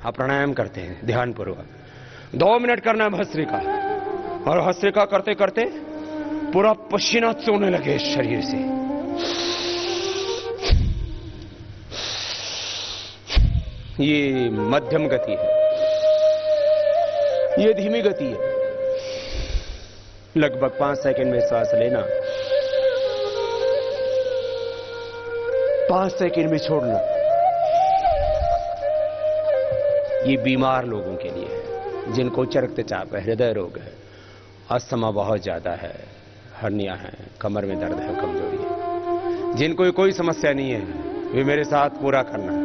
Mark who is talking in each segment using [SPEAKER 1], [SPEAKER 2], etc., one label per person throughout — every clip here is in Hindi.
[SPEAKER 1] आप प्राणायाम करते हैं ध्यानपूर्वक। 2 मिनट करना है भस्त्रिका, और भस्त्रिका करते करते पूरा पसीना चूने लगे शरीर से। ये मध्यम गति है, ये धीमी गति है। लगभग 5 सेकंड में सांस लेना, 5 सेकंड में छोड़ना। ये बीमार लोगों के लिए है, जिनको उच्च रक्तचाप है, हृदय रोग है, अस्थमा बहुत ज्यादा है, हर्निया है, कमर में दर्द है, कमजोरी है। जिनको कोई समस्या नहीं है वे मेरे साथ पूरा करना है।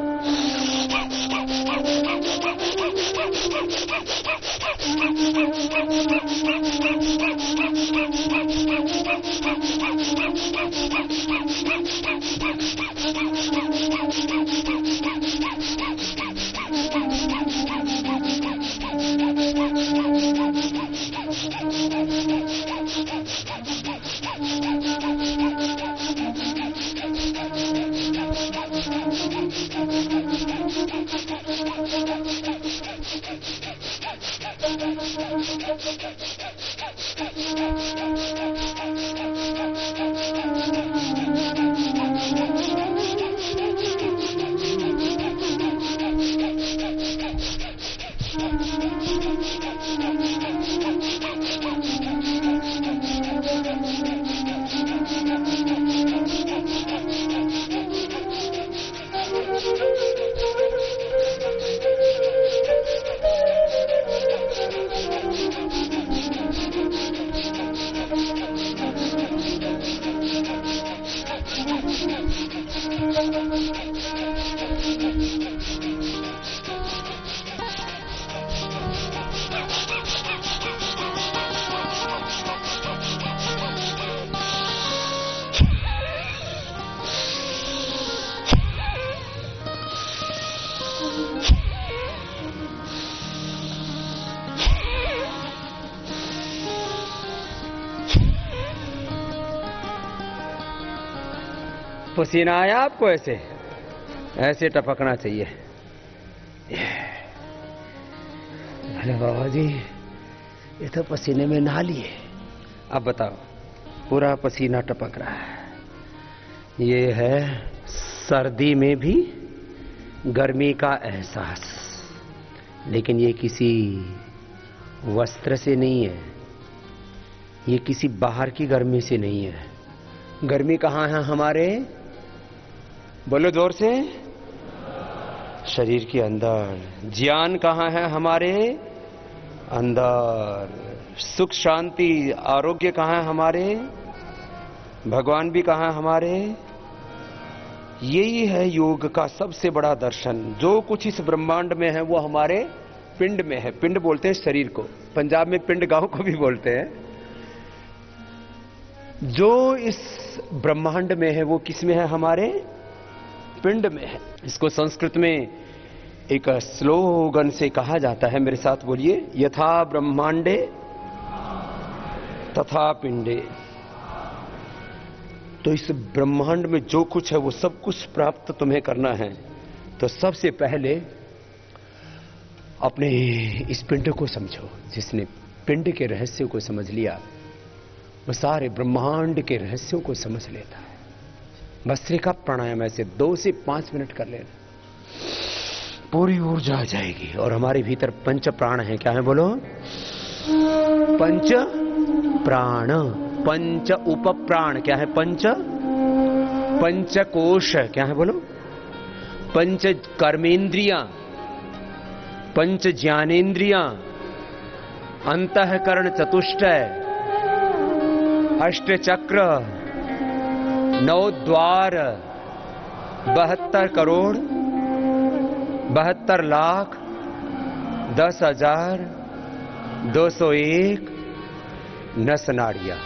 [SPEAKER 1] पसीना आया आपको? ऐसे ऐसे टपकना चाहिए। अरे बाबा जी, ये तो पसीने में नहा लिए। अब बताओ, पूरा पसीना टपक रहा है। ये है सर्दी में भी गर्मी का एहसास, लेकिन ये किसी वस्त्र से नहीं है, ये किसी बाहर की गर्मी से नहीं है। गर्मी कहाँ है हमारे? बोलो जोर से। शरीर के अंदर। ज्ञान कहाँ है हमारे? अंदर। सुख शांति आरोग्य कहाँ है हमारे? भगवान भी कहाँ है हमारे? यही है योग का सबसे बड़ा दर्शन। जो कुछ इस ब्रह्मांड में है वो हमारे पिंड में है। पिंड बोलते हैं शरीर को, पंजाब में पिंड गांव को भी बोलते हैं। जो इस ब्रह्मांड में है वो किस में है? हमारे पिंड में है। इसको संस्कृत में एक स्लोगन से कहा जाता है, मेरे साथ बोलिए, यथा ब्रह्मांडे तथा पिंडे। तो इस ब्रह्मांड में जो कुछ है वो सब कुछ प्राप्त तुम्हें करना है, तो सबसे पहले अपने इस पिंड को समझो। जिसने पिंड के रहस्य को समझ लिया वो सारे ब्रह्मांड के रहस्यों को समझ लेता है। भस्त्रिका प्राणायाम ऐसे 2 से 5 मिनट कर लेना, पूरी ऊर्जा आ जाएगी। और हमारे भीतर पंच प्राण है। क्या है बोलो? पंच प्राण, पंच उप प्राण। क्या है? पंच कोश। क्या है बोलो? पंच कर्मेंद्रियां, पंच ज्ञानेन्द्रियां, अंतःकरण चतुष्टय, अष्ट चक्र, 9 द्वार, 72 करोड़, 72 लाख, 10,000, 201 नस नाड़ियां।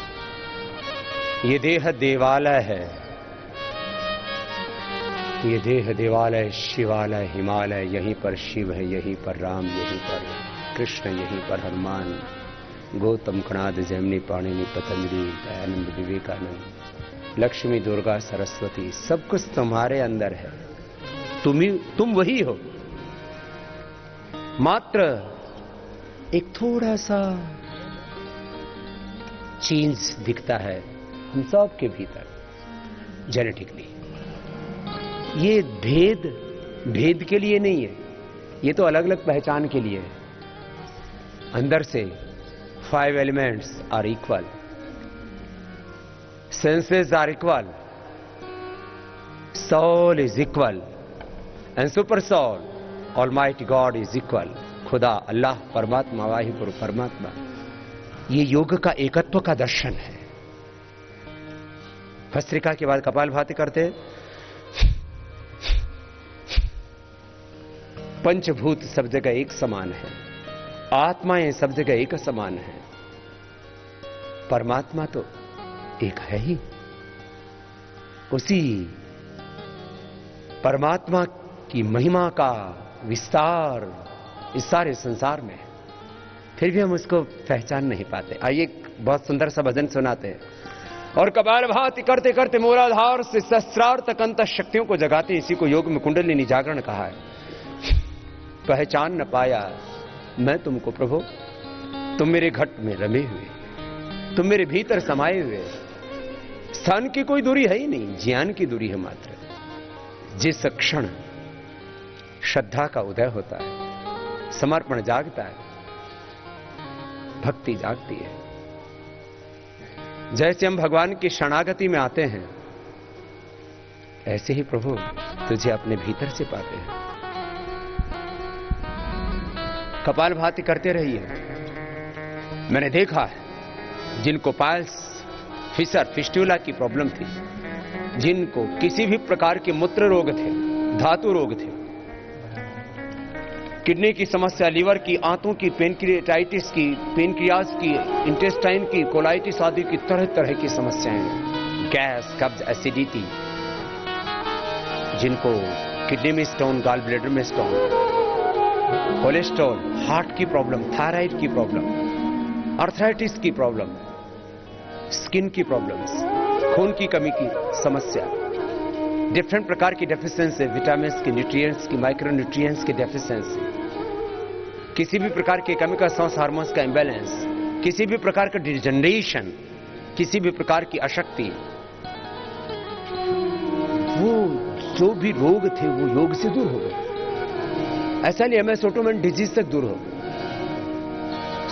[SPEAKER 1] ये देह देवालय है। ये देह देवालय, शिवालय, हिमालय। यहीं पर शिव है, यहीं पर राम, यहीं पर कृष्ण, यहीं पर हनुमान, गौतम, कणाद, जैमिनी, पाणिनि, पतंजलि, दयानंद, विवेकानंद, लक्ष्मी, दुर्गा, सरस्वती। सब कुछ तुम्हारे अंदर है। तुम वही हो। मात्र एक थोड़ा सा चेंज दिखता है हम सब के भीतर जेनेटिकली। ये भेद के लिए नहीं है, ये तो अलग अलग पहचान के लिए है। अंदर से 5 elements are equal, senses are equal, soul is equal, and super soul, Almighty God is equal. खुदा, अल्लाह, परमात्मा, वाहिगुरु परमात्मा, ये योग का एकत्व का दर्शन है। भस्त्रिका के बाद कपालभाति करते, पंचभूत सब जगह एक समान है, आत्माएं सब जगह एक समान है, परमात्मा तो एक है ही। उसी परमात्मा की महिमा का विस्तार इस सारे संसार में, फिर भी हम उसको पहचान नहीं पाते। आइए एक बहुत सुंदर सा भजन सुनाते हैं। और कपालभाति करते करते मूलाधार से सहस्रार तक अंत शक्तियों को जगाते, इसी को योग में कुंडलिनी जागरण कहा है। पहचान न पाया मैं तुमको प्रभु, तुम मेरे घट में रमे हुए, तुम मेरे भीतर समाये हुए। स्थान की कोई दूरी है ही नहीं, ज्ञान की दूरी है मात्र। जिस क्षण श्रद्धा का उदय होता है, समर्पण जागता है, भक्ति जागती है। जैसे हम भगवान की शरणागति में आते हैं, ऐसे ही प्रभु तुझे अपने भीतर से पाते हैं। कपालभाति करते रहिए। मैंने देखा है जिनको पाइल्स, फिशर, फिस्टुला की प्रॉब्लम थी, जिनको किसी भी प्रकार के मूत्र रोग थे, धातु रोग थे, किडनी की समस्या, लीवर की, आंतों की, पेनक्रियाटाइटिस की, पेनक्रियाज की, इंटेस्टाइन की, कोलाइटिस आदि की तरह तरह की समस्याएं, गैस, कब्ज, एसिडिटी, जिनको किडनी में स्टोन, गॉल ब्लैडर में स्टोन, कोलेस्ट्रॉल, हार्ट की प्रॉब्लम, थायराइड की प्रॉब्लम, आर्थराइटिस की प्रॉब्लम, स्किन की प्रॉब्लम्स, खून की कमी की समस्या, डिफरेंट प्रकार की डेफिशिएंसी, विटामिन की, न्यूट्रिएंट्स की, माइक्रो न्यूट्रिएंट्स की डेफिशिएंसी, किसी भी प्रकार के केमिकल सोर्स हार्मोन्स का इंबैलेंस, किसी भी प्रकार का डिजनरेशन, किसी भी प्रकार की अशक्ति, वो जो भी रोग थे वो योग से दूर हो गए। ऐसा नहीं एमएस ऑटोइम्यून डिजीज तक दूर हो गए।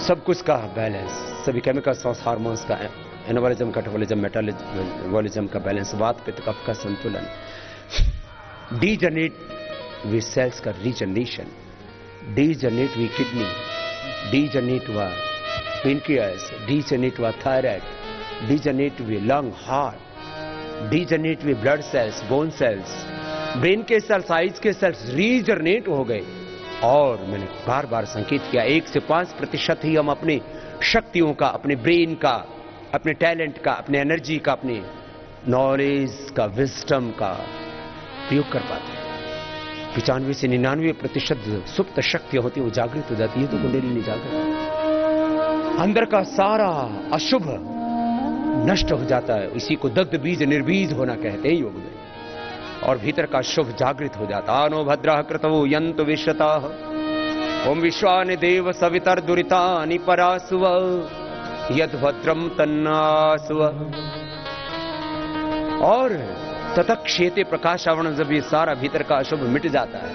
[SPEAKER 1] सब कुछ का बैलेंस, सभी केमिकल सोर्स हार्मोन्स का, एनाबॉलिज्म, कैटाबॉलिज्म, मेटाबॉलिज्म का बैलेंस, वात पित्त कफ का संतुलन, डीजनरेट वी सेल्स का रीजनरेशन, डीजनरेट वी किडनी, डीजनरेट व पेनक्रियास, डीजनरेट व थायराइड, डीजनरेट वी लंग, हार्ट, डीजनरेट वी blood cells, bone cells, brain के सेल्स, आइज के सेल्स रीजनरेट हो गए। और मैंने बार बार संकेत किया, 1 से 5% ही हम अपनी शक्तियों का, अपने ब्रेन का, अपने टैलेंट का, अपने एनर्जी का, अपने नॉलेज का, विजडम का प्रयोग कर पाते हैं। 95 से 99% सुप्त शक्तियां होती है, वो जागृत हो जाती है, तो कुंडलिनी जागृत। अंदर का सारा अशुभ नष्ट हो जाता है, इसी को दग्ध बीज निर्बीज होना कहते हैं योग में। और भीतर का शुभ जागृत हो जाता। आनो भद्रः कृतवो यन्तु विश्वताः, ओम विश्वानि देव सवितर दुरितानि परासुव, यद भद्रम तन्नासुव। और ततक्षेते प्रकाशावरण, जब ये सारा भीतर का अशुभ मिट जाता है,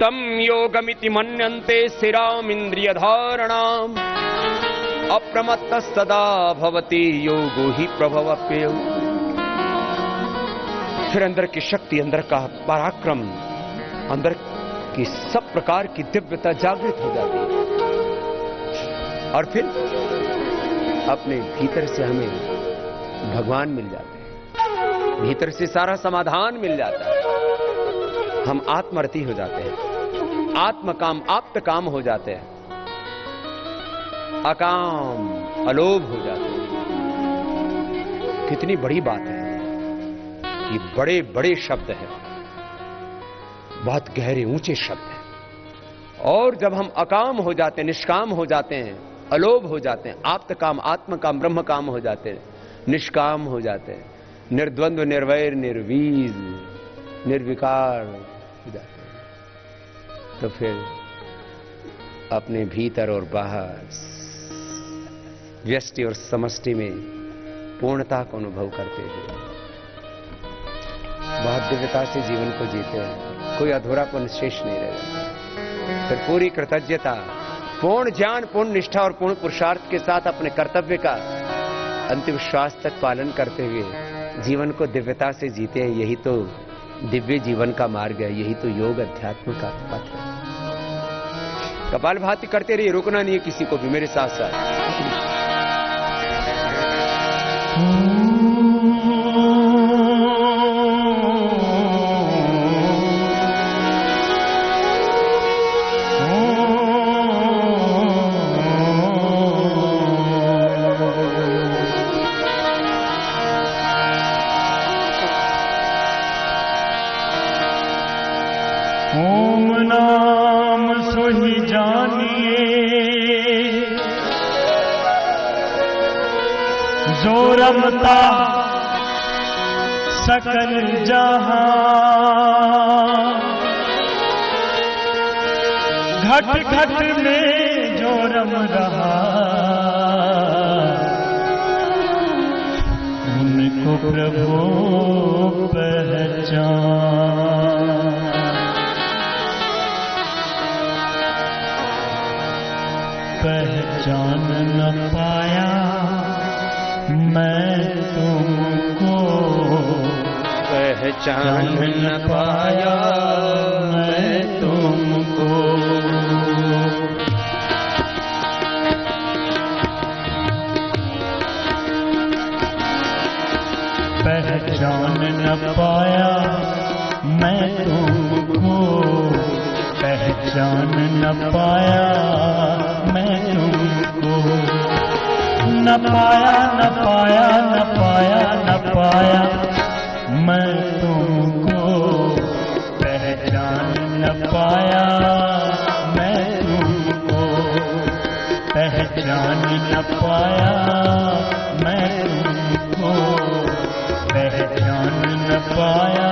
[SPEAKER 1] तम योगमिति मन्यन्ते स्थिराम इंद्रिय धारणाम, अप्रमत्त सदा भवति योगो ही प्रभवप्यय। फिर अंदर की शक्ति, अंदर का पराक्रम, अंदर की सब प्रकार की दिव्यता जागृत हो जाती है। और फिर अपने भीतर से हमें भगवान मिल जाते हैं, भीतर से सारा समाधान मिल जाता है। हम आत्मरति हो जाते हैं, आत्मकाम, आप्त काम हो जाते हैं, अकाम, अलोभ हो जाते हैं। कितनी बड़ी बात है, ये बड़े बड़े शब्द हैं, बहुत गहरे ऊंचे शब्द हैं। और जब हम अकाम हो जाते हैं, निष्काम हो जाते हैं, अलोभ हो जाते हैं, आप्त काम, आत्म काम, ब्रह्म काम हो जाते हैं, निष्काम हो जाते हैं, निर्द्वंद्व, निर्वैर, निर्वीज, निर्विकार हो जाते हैं, तो फिर अपने भीतर और बाहर, व्यष्टि और समष्टि में पूर्णता को अनुभव करते हुए बहुत दिव्यता से जीवन को जीते हैं। कोई अधूरापन शेष नहीं रहेगा। फिर पूरी कृतज्ञता, पूर्ण ज्ञान, पूर्ण निष्ठा और पूर्ण पुरुषार्थ के साथ अपने कर्तव्य का अंतिम श्वास तक पालन करते हुए जीवन को दिव्यता से जीते हैं। यही तो दिव्य जीवन का मार्ग है, यही तो योग अध्यात्म का पथ है। कपालभाति करते रहिए, रुकना नहीं है किसी को भी, मेरे साथ साथ।
[SPEAKER 2] ओम नाम सोहि जानिए, जो रमता सकल जहां, घट घट में जो रम रहा, उनको प्रभु पहचान। पहचान न पाया मैं तुमको,
[SPEAKER 1] पहचान न पाया
[SPEAKER 2] मैं तुमको। पहचान न पाया मैं तुमको, पहचान न पाया मैं तुमको। न पाया न पाया न पाया न पाया मैं तुमको, पहचान न पाया मैं तुमको, पहचान न पाया मैं तुमको, पहचान न पाया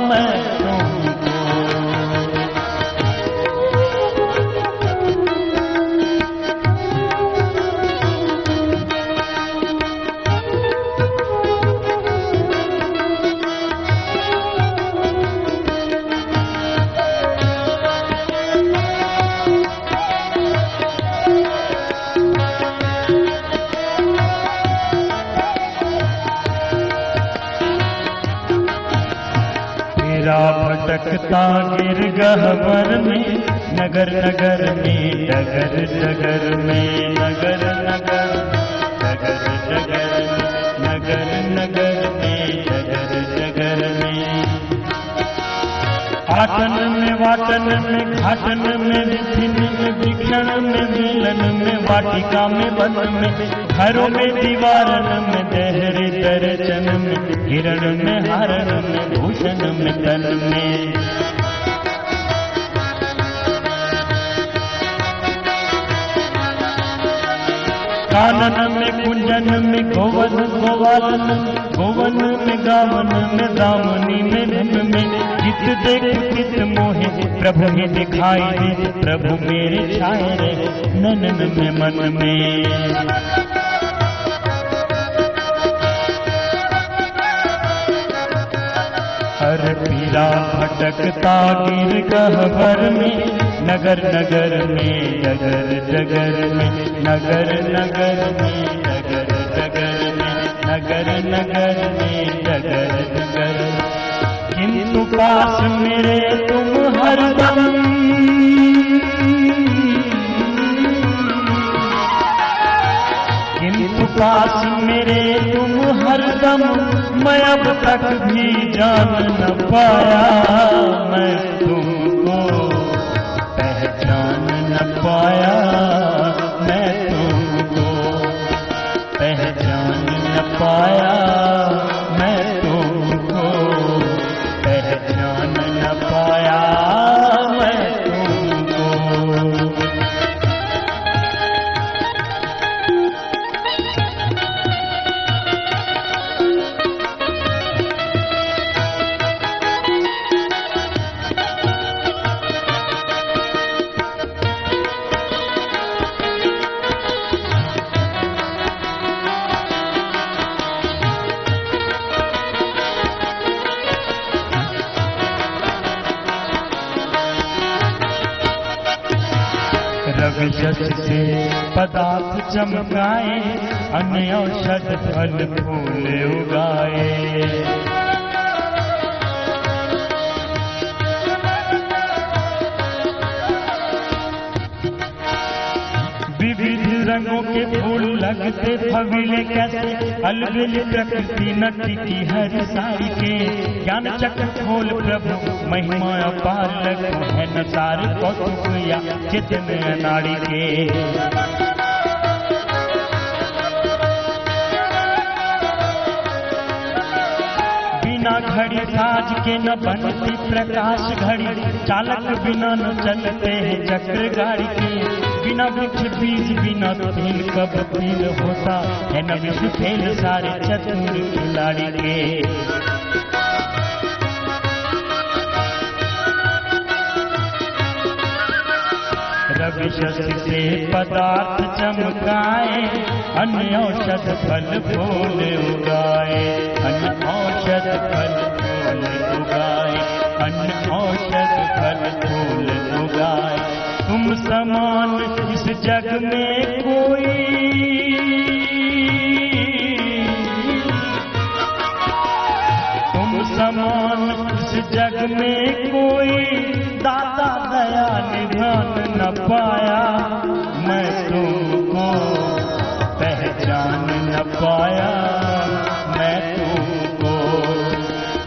[SPEAKER 2] मैं तुमको। भटकता गिर गहवर में, नगर नगर में, डगर डगर में, नगर नगर, डगर डगर में, नगर नगर में, डगर डगर में। आटन में वाटन में, घाटन में, विधिन में, विक्षण में, मिलन में, वाटिका में, वन में, घरों में, दीवारन में, देहरे दर्जन में, हिरण में, हरण में, भूषण में, तन में। कानन में, कुंजन में, गोवन गोवालन, गोवन में, गावन में, दामनी में, निम में, जित देख चित मोहे, प्रभु ही दिखाई दे, प्रभु मेरे छाए रे, ननन में, मन में। हर पीला भटकता गिर गहवर में, नगर नगर में, डगर डगर में, नगर नगर में, डगर डगर में, नगर नगर में, डगर डगर। किंतु पास मेरे तुम हरदम, किंतु पास मेरे तुम हरदम, मैं अब तक भी जान न पाया मैं तुमको, पहचान न पाया मैं तुमको, पहचान न पाया मैं तुमको, पहचान न पाया मैं तुमको। रवि जस से पदार्थ चमकाए, अन्य औषध फल फूल उगाए। विविध रंगों के फूल लगते फवीले कैसे, अलबेल प्रकृति नटी की हर सारी के। ज्ञान चक्र खोल प्रभु महिमा अपार, लगो है न सारे कौतुक या चित्त नाड़ी के। बिना घड़ी साज के न बनती प्रकाश घड़ी, चालक बिना न चलते हैं चक्र गाड़ी के। बिना वृक्ष बीज बिना फील कब फील होता है, न विश्व खेल सारे चतुर खिलाड़ी के। रवि जस से पदार्थ चमकाए, अन्य औषध फल फूल उगाए। अन्य औषध फल फूल उगाए, अन्य औषध फल फूल उगाए। तुम समान इस जग में कोई, तुम समान इस जग में कोई, दाता दया निधान न पाया। मैं तुमको पहचान न पाया, मैं तुमको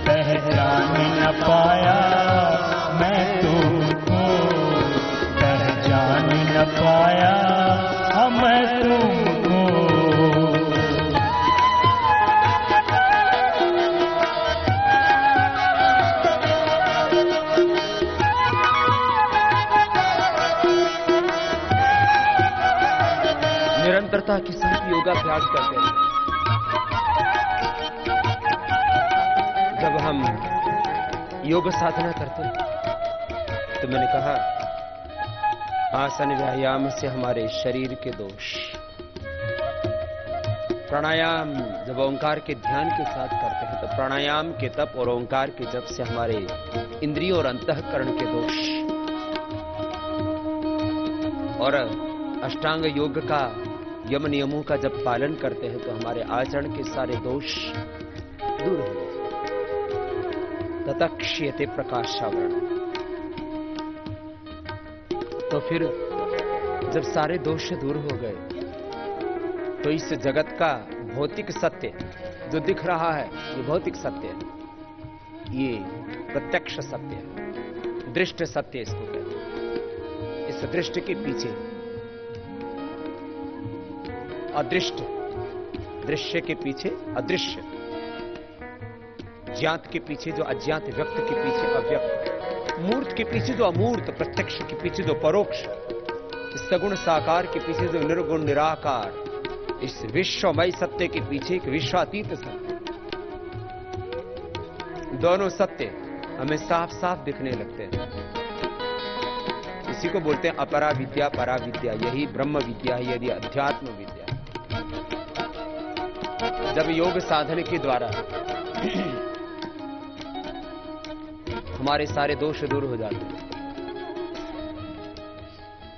[SPEAKER 2] पहचान न पाया, मैं तुमको पहचान न पाया, मैं तुमको।
[SPEAKER 1] निरंतरता के साथ योगाभ्यास करते हैं। जब हम योग साधना करते हैं तो मैंने कहा आसन व्यायाम से हमारे शरीर के दोष, प्राणायाम जब ओंकार के ध्यान के साथ करते हैं तो प्राणायाम के तप और ओंकार के जप से हमारे इंद्रियों और अंतःकरण के दोष, और अष्टांग योग का यम नियमों का जब पालन करते हैं तो हमारे आचरण के सारे दोष दूर हो जाते। ततक्ष्यते प्रकाशावरण। तो फिर जब सारे दोष दूर हो गए तो इस जगत का भौतिक सत्य जो दिख रहा है ये भौतिक सत्य है, ये प्रत्यक्ष सत्य है, दृष्ट सत्य इसको कहते हैं। इस दृष्ट के पीछे अदृष्ट, दृश्य के पीछे अदृश्य, ज्ञात के पीछे जो अज्ञात, व्यक्त के पीछे अव्यक्त, मूर्त के पीछे जो अमूर्त, प्रत्यक्ष के पीछे जो परोक्ष, सगुण साकार के पीछे जो निर्गुण निराकार, इस विश्वमय सत्य के पीछे एक विश्वातीत सत्य। दोनों सत्य हमें साफ साफ दिखने लगते हैं। इसी को बोलते हैं अपरा विद्या परा विद्या, यही ब्रह्म विद्या है, यदि अध्यात्म विद्या। जब योग साधन के द्वारा हमारे सारे दोष दूर हो जाते हैं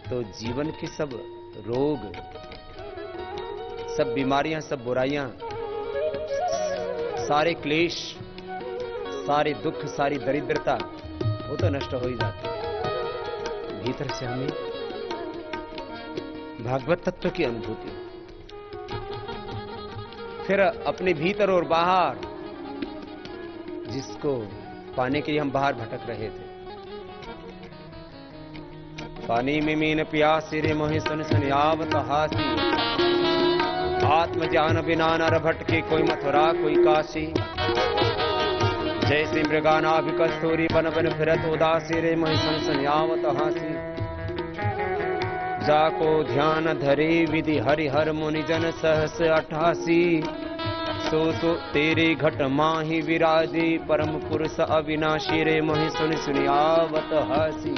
[SPEAKER 1] तो जीवन के सब रोग, सब बीमारियां, सब बुराइयां, सारे क्लेश, सारे दुख, सारी दरिद्रता वो तो नष्ट हो ही जाती है। भीतर से हमें भागवत तत्व की अनुभूति, फिर अपने भीतर और बाहर, जिसको पाने के लिए हम बाहर भटक रहे थे। पानी में मीन प्यासी रे मोहि सुन सुन आवत हासी, आत्मज्ञान बिना नर भटके, कोई मथुरा कोई काशी। जैसे मृगानाभि कस्तूरी बन बन फिरत उदासी रे मोहि सुन सुन आवत हासी। जाको ध्यान धरे विधि हरिहर मुनि जन सहस 88, सो तेरे घट माही विराजे, परम पुरुष अविनाशी रे मोहि सुन सुन आवत हासी।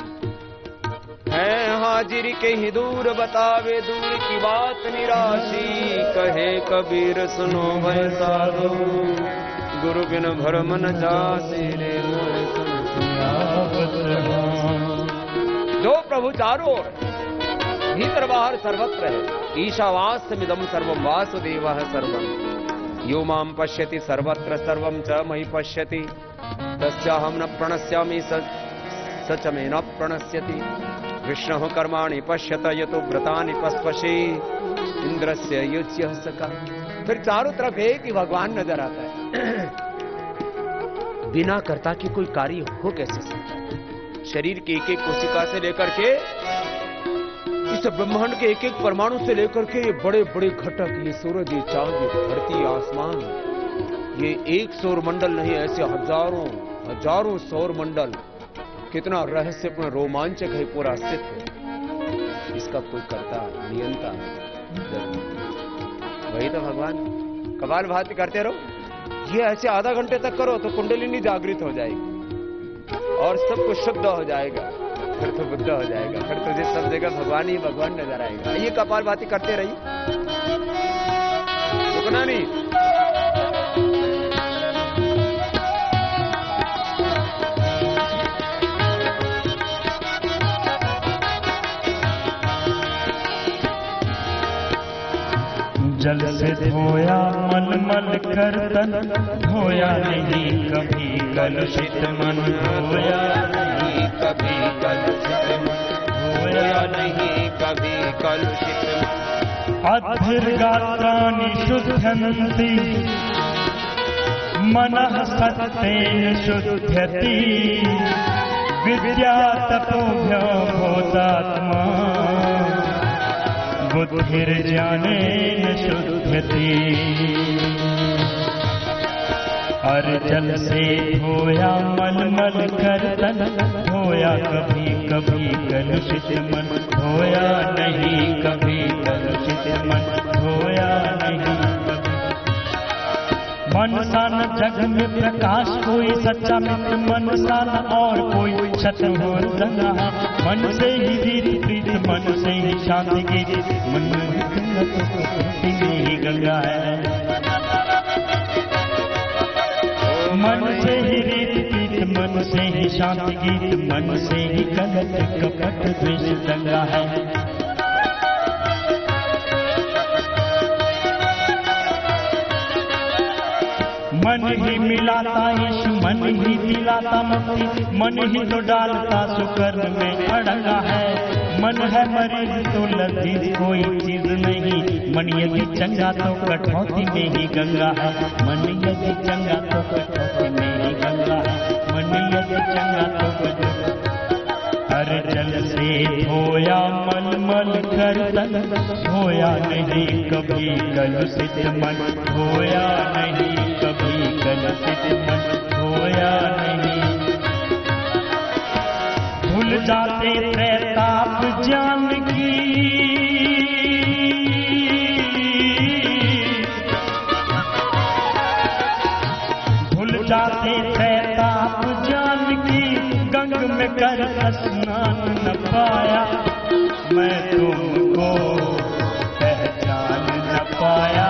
[SPEAKER 1] है हाजिर के ही दूर बतावे दूर की बात निराशी, कहे कबीर सुनो भय साधु, गुरु बिन भरम न जासी रे मोहि सुन सुन आवत हासी। जो प्रभु चारों ओर भीतर बाहर सर्वत्र है। ईशावास्यमिदं सर्वं वासुदेवः सर्वं यो मां पश्यति सर्वत्र सर्वं च मयि पश्यति तस्याहं न प्रणश्यामि स च मे न प्रणश्यति। विष्णुः कर्माणि पश्यत यतो व्रतानि पस्पशे इंद्रस्य युज्यः सका। फिर चारों तरफ एक ही भगवान नजर आता है। बिना कर्ता के कोई कार्य हो कैसे सकता है? शरीर के एक एक कोशिका से लेकर के इस ब्रह्मांड के एक एक परमाणु से लेकर के ये बड़े बड़े घटक, ये सूरज, ये चांद, ये धरती, आसमान, ये एक सौर मंडल नहीं, ऐसे हजारों हजारों सौर मंडल। कितना रहस्यपूर्ण रोमांचक है पूरा अस्तित्व। इसका कोई कर्ता नियंता वही तो भगवान। कपालभाति करते रहो, ये ऐसे आधा घंटे तक करो तो कुंडलिनी जागृत हो जाएगी और सब कुछ शुद्ध हो जाएगा, फिर तो बुद्ध हो जाएगा, फिर तुझे सब जगह भगवान ही भगवान नजर आएगा। ये कपालभाति करते रहिए, रुकना नहीं।
[SPEAKER 2] जल से धोया मन मल कर तन, धोया नहीं कभी कलुषित मन, धोया नहीं कभी कलुषित मन, धोया नहीं कभी कलुषित मन। अद्भिर्गात्राणि शुध्यन्ति मनः सत्तेन शुध्यति, विद्या तपोभ्यो भूतात्मा बुद्धिर्ज्ञानेन शुध्यति। हर जल से धोया मल मल कर तन, धोया कभी कभी कलुषित मन, धोया नहीं कभी कलुषित मन, धोया नहीं कभी। मन सान जग में प्रकाश कोई सच्चा मित्र, मन सान और कोई शत्रु हो रंगा है। मन से ही रीत प्रीत, मन से ही शांति गीत, मन में ही गंगा है। मन से ही रीत प्रीत, मन से ही शांति गीत, मन से ही कलट कपट द्वेष दंगा है। मन ही मिलाता यीशु, मन ही दिलाता मुक्ति, मन ही तो डालता सुकर्म में अड़ंगा है। मन है मरीज तो लजीज कोई चीज नहीं, मन यदि चंगा तो कठौती में ही गंगा है। मन यदि चंगा तो कठौती में ही गंगा है, मन यदि चंगा तो कठौती। हर जल से धोया मल मल कर तन, धोया नहीं कभी कलुषित मन, धोया नहीं कभी कलुषित मन, धोया नहीं। भूल जाते त्रैताप ज्ञान की, भूल जाते त्रैताप ज्ञान की, गंग में कर स्नान न पाया, मैं तुमको पहचान न पाया,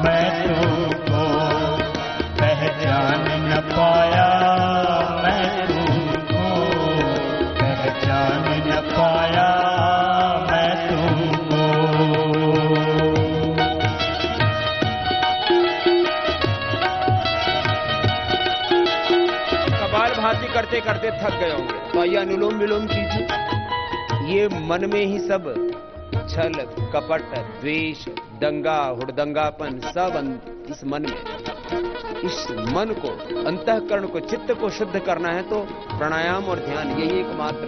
[SPEAKER 2] मैं तुमको पहचान न पाया, मैं तुमको पहचान न पाया, मैं तुमको।
[SPEAKER 1] कपालभाति करते करते थक गए होंगे तो आइए अनुलोम विलोम कीजिए। ये मन में ही सब छल कपट द्वेष दंगा हुड़दंगापन सब इस मन में, इस मन को अंतःकरण को चित्त को शुद्ध करना है तो प्राणायाम और ध्यान यही एकमात्र